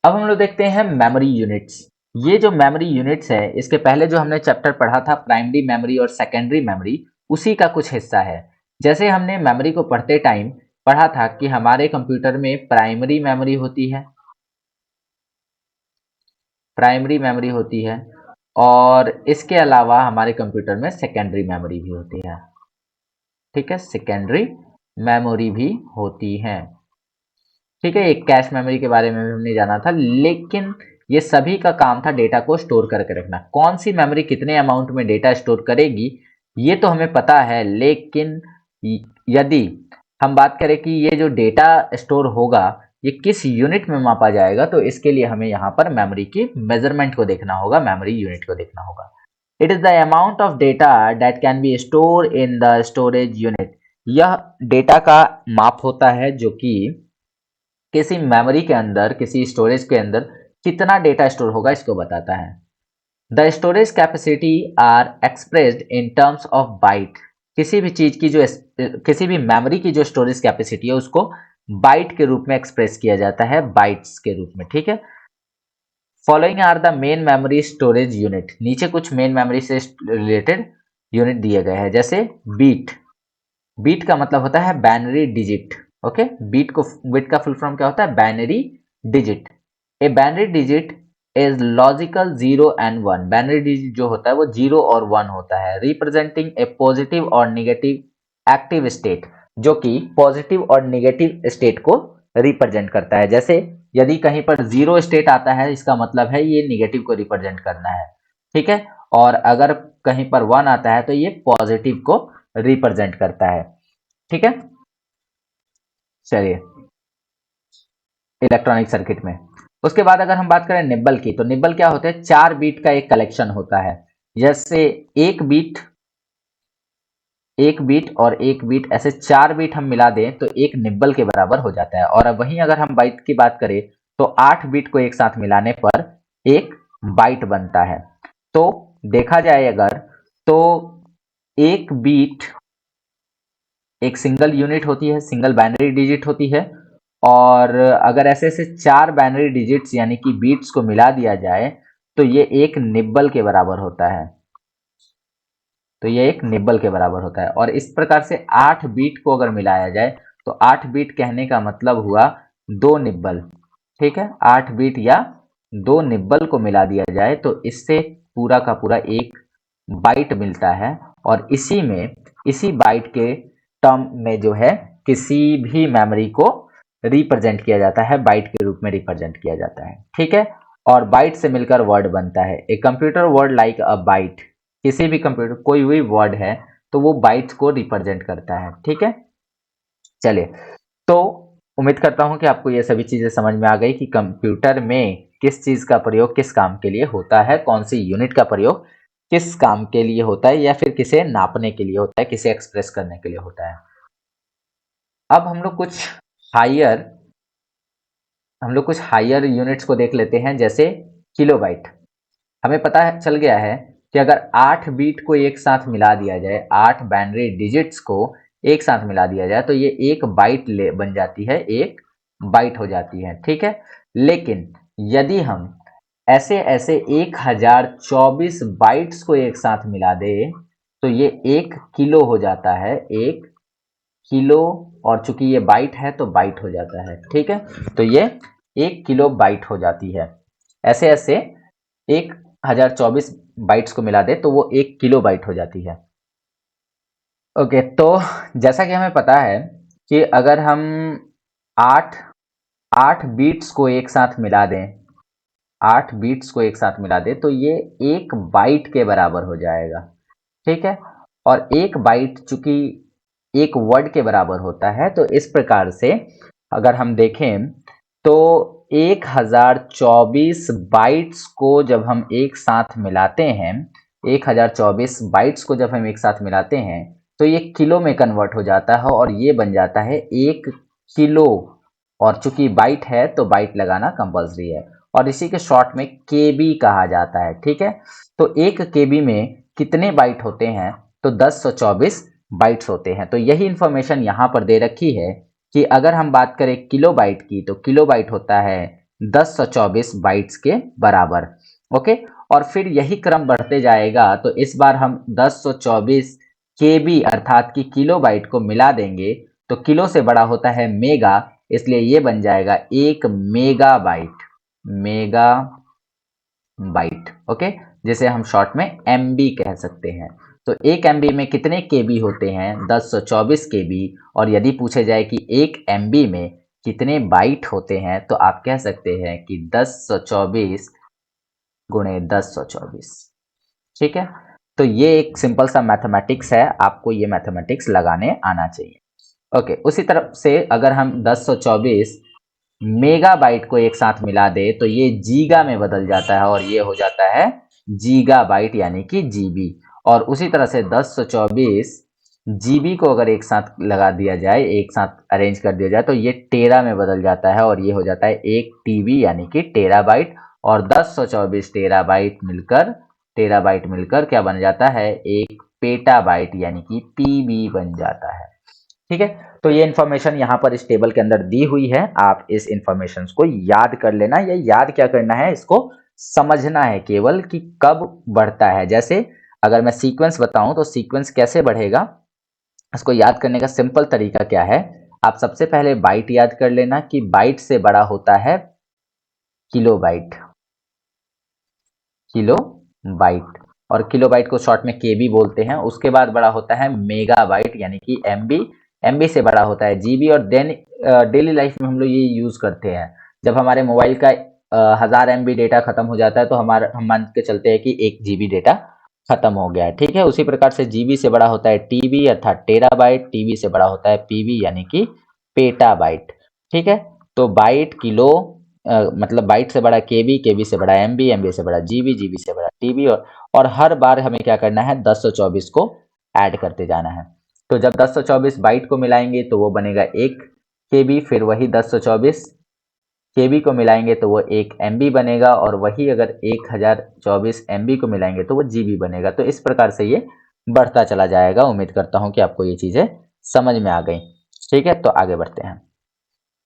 अब हम लोग देखते हैं मेमोरी यूनिट्स। ये जो मेमोरी यूनिट्स है, इसके पहले जो हमने चैप्टर पढ़ा था प्राइमरी मेमोरी और सेकेंडरी मेमोरी, उसी का कुछ हिस्सा है। जैसे हमने मेमोरी को पढ़ते टाइम पढ़ा था कि हमारे कंप्यूटर में प्राइमरी मेमोरी होती है, प्राइमरी मेमोरी होती है, और इसके अलावा हमारे कंप्यूटर में सेकेंडरी मेमोरी भी होती है। ठीक है, सेकेंडरी मेमोरी भी होती है। ठीक है, एक कैश मेमोरी के बारे में भी हमने जाना था, लेकिन ये सभी का काम था डेटा को स्टोर करके रखना। कौन सी मेमोरी कितने अमाउंट में डेटा स्टोर करेगी ये तो हमें पता है, लेकिन यदि हम बात करें कि ये जो डेटा स्टोर होगा ये किस यूनिट में मापा जाएगा, तो इसके लिए हमें यहाँ पर मेमोरी की मेजरमेंट को देखना होगा, मेमोरी यूनिट को देखना होगा। It is the amount of data that can be store in the storage unit. यह डेटा का माप होता है जो कि किसी मेमोरी के अंदर, किसी स्टोरेज के अंदर कितना डेटा स्टोर होगा इसको बताता है। The storage capacity are expressed in terms of byte. किसी भी चीज की जो किसी भी मेमोरी की जो स्टोरेज कैपेसिटी है उसको बाइट के रूप में एक्सप्रेस किया जाता है, बाइट्स के रूप में। ठीक है, following are the main memory storage unit. नीचे कुछ मेन मेमोरी से रिलेटेड यूनिट दिए गए हैं, जैसे बीट। बीट का मतलब होता है बाइनरी डिजिट। ओके, बीट का फुल फॉर्म क्या होता है? Binary digit. A binary digit is logical 0 and 1। Binary digit जो होता है वो 0 और 1 होता है, रिप्रेजेंटिंग ए पॉजिटिव और निगेटिव एक्टिव स्टेट, जो कि पॉजिटिव और निगेटिव स्टेट को रिप्रेजेंट करता है। जैसे यदि कहीं पर 0 स्टेट आता है, इसका मतलब है ये निगेटिव को रिप्रेजेंट करना है। ठीक है, और अगर कहीं पर 1 आता है तो ये पॉजिटिव को रिप्रेजेंट करता है। ठीक है, चलिए इलेक्ट्रॉनिक सर्किट में। उसके बाद अगर हम बात करें निब्बल की, तो निब्बल क्या होते हैं? 4 बीट का एक कलेक्शन होता है। जैसे एक बीट, एक बीट और एक बीट, ऐसे 4 बीट हम मिला दें तो एक निब्बल के बराबर हो जाता है। और अब वहीं अगर हम बाइट की बात करें तो 8 बीट को एक साथ मिलाने पर एक बाइट बनता है। तो देखा जाए अगर, तो एक बीट एक सिंगल यूनिट होती है, सिंगल बाइनरी डिजिट होती है, और अगर ऐसे ऐसे 4 बाइनरी डिजिट्स यानी कि बीट्स को मिला दिया जाए तो ये एक निब्बल के बराबर होता है। तो ये एक निब्बल के बराबर होता है। और इस प्रकार से 8 बीट को अगर मिलाया जाए तो 8 बीट कहने का मतलब हुआ 2 निब्बल। ठीक है, 8 बीट या 2 निब्बल को मिला दिया जाए तो इससे पूरा का पूरा एक बाइट मिलता है। और इसी में, इसी बाइट के टर्म में जो है किसी भी मेमोरी को रिप्रेजेंट किया जाता है, बाइट के रूप में रिप्रेजेंट किया जाता है। ठीक है, और बाइट से मिलकर वर्ड बनता है। A computer word like a byte. किसी भी कंप्यूटर कोई भी वर्ड है तो वो बाइट्स को रिप्रेजेंट करता है। ठीक है, चलिए, तो उम्मीद करता हूं कि आपको ये सभी चीजें समझ में आ गई कि कंप्यूटर में किस चीज का प्रयोग किस काम के लिए होता है, कौन सी यूनिट का प्रयोग किस काम के लिए होता है, या फिर किसे नापने के लिए होता है, किसे एक्सप्रेस करने के लिए होता है। अब हायर हम लोग कुछ हायर यूनिट्स को देख लेते हैं, जैसे किलोबाइट। हमें पता है, चल गया है कि अगर 8 बीट को एक साथ मिला दिया जाए, 8 बाइनरी डिजिट्स को एक साथ मिला दिया जाए तो ये एक बाइट बन जाती है, एक बाइट हो जाती है। ठीक है, लेकिन यदि हम ऐसे ऐसे 1024 बाइट्स को एक साथ मिला दे तो ये 1 किलो हो जाता है, 1 किलो। और चूंकि ये बाइट है तो बाइट हो जाता है। ठीक है, तो ये 1 किलो बाइट हो जाती है। ऐसे ऐसे 1024 बाइट्स को मिला दे तो वो 1 किलो बाइट हो जाती है। ओके, तो जैसा कि हमें पता है कि अगर हम 8 8 बीट्स को एक साथ मिला दें, 8 बीट्स को एक साथ मिला दें तो ये 1 बाइट के बराबर हो जाएगा। ठीक है, और 1 बाइट चूंकि एक वर्ड के बराबर होता है, तो इस प्रकार से अगर हम देखें तो 1024 बाइट्स को जब हम एक साथ मिलाते हैं, 1024 बाइट्स को जब हम एक साथ मिलाते हैं तो ये किलो में कन्वर्ट हो जाता है और ये बन जाता है 1 किलो। और चूंकि बाइट है तो बाइट लगाना कंपलसरी है, और इसी के शॉर्ट में केबी कहा जाता है। ठीक है, तो एक केबी में कितने बाइट होते हैं? तो 1024 बाइट्स होते हैं। तो यही इंफॉर्मेशन यहाँ पर दे रखी है कि अगर हम बात करें किलो बाइट की, तो किलो बाइट होता है 1024 बाइट्स के बराबर। ओके, और फिर यही क्रम बढ़ते जाएगा, तो इस बार हम 1024 केबी अर्थात कि किलो बाइट को मिला देंगे, तो किलो से बड़ा होता है मेगा, इसलिए ये बन जाएगा 1 मेगाबाइट। मेगाबाइट, ओके, जिसे हम शॉर्ट में एमबी कह सकते हैं। तो 1 एमबी में कितने केबी होते हैं? 1024 केबी। और यदि पूछे जाए कि 1 एमबी में कितने बाइट होते हैं, तो आप कह सकते हैं कि 1024 गुणे 1024। ठीक है, तो ये एक सिंपल सा मैथमेटिक्स है, आपको ये मैथमेटिक्स लगाने आना चाहिए। ओके, उसी तरफ से अगर हम 1024 मेगाबाइट को एक साथ मिला दे, तो ये जीगा में बदल जाता है और ये हो जाता है गीगाबाइट यानी कि जीबी। और उसी तरह से 1024 जीबी को अगर एक साथ लगा दिया जाए, एक साथ अरेंज कर दिया जाए, तो ये टेरा में बदल जाता है और ये हो जाता है 1 टीबी यानी कि टेराबाइट। और 1024 टेराबाइट मिलकर क्या बन जाता है? एक पेटाबाइट यानी कि पीबी बन जाता है। ठीक है, तो ये इन्फॉर्मेशन यहाँ पर इस टेबल के अंदर दी हुई है, आप इस इन्फॉर्मेशन को याद कर लेना। या याद क्या करना है, इसको समझना है केवल कि कब बढ़ता है। जैसे अगर मैं सीक्वेंस बताऊं तो सीक्वेंस कैसे बढ़ेगा, इसको याद करने का सिंपल तरीका क्या है, आप सबसे पहले बाइट याद कर लेना कि बाइट से बड़ा होता है किलोबाइट। किलोबाइट, और किलोबाइट को शॉर्ट में केबी बोलते हैं। उसके बाद बड़ा होता है मेगाबाइट यानी कि एमबी। एमबी से बड़ा होता है जीबी। और देन डेली लाइफ में हम लोग ये यूज करते हैं, जब हमारे मोबाइल का 1000 MB डेटा खत्म हो जाता है, तो हम मान के चलते हैं कि 1 GB डेटा खत्म हो गया है। ठीक है, उसी प्रकार से जीबी से बड़ा होता है टीबी अर्थात टेराबाइट। टीबी से बड़ा होता है पीबी यानी कि पेटाबाइट। ठीक है, तो बाइट, किलो, मतलब बाइट से बड़ा केबी, केबी से बड़ा एमबी, एमबी से बड़ा जीबी, जीबी से बड़ा टीबी। और हर बार हमें क्या करना है? 1024 को ऐड करते जाना है। तो जब 1024 बाइट को मिलाएंगे तो वो बनेगा 1 केबी, फिर वही 1024 केबी को मिलाएंगे तो वो 1 एमबी बनेगा, और वही अगर 1024 एमबी को मिलाएंगे तो वो जीबी बनेगा। तो इस प्रकार से ये बढ़ता चला जाएगा। उम्मीद करता हूँ कि आपको ये चीज़ें समझ में आ गई। ठीक है, तो आगे बढ़ते हैं।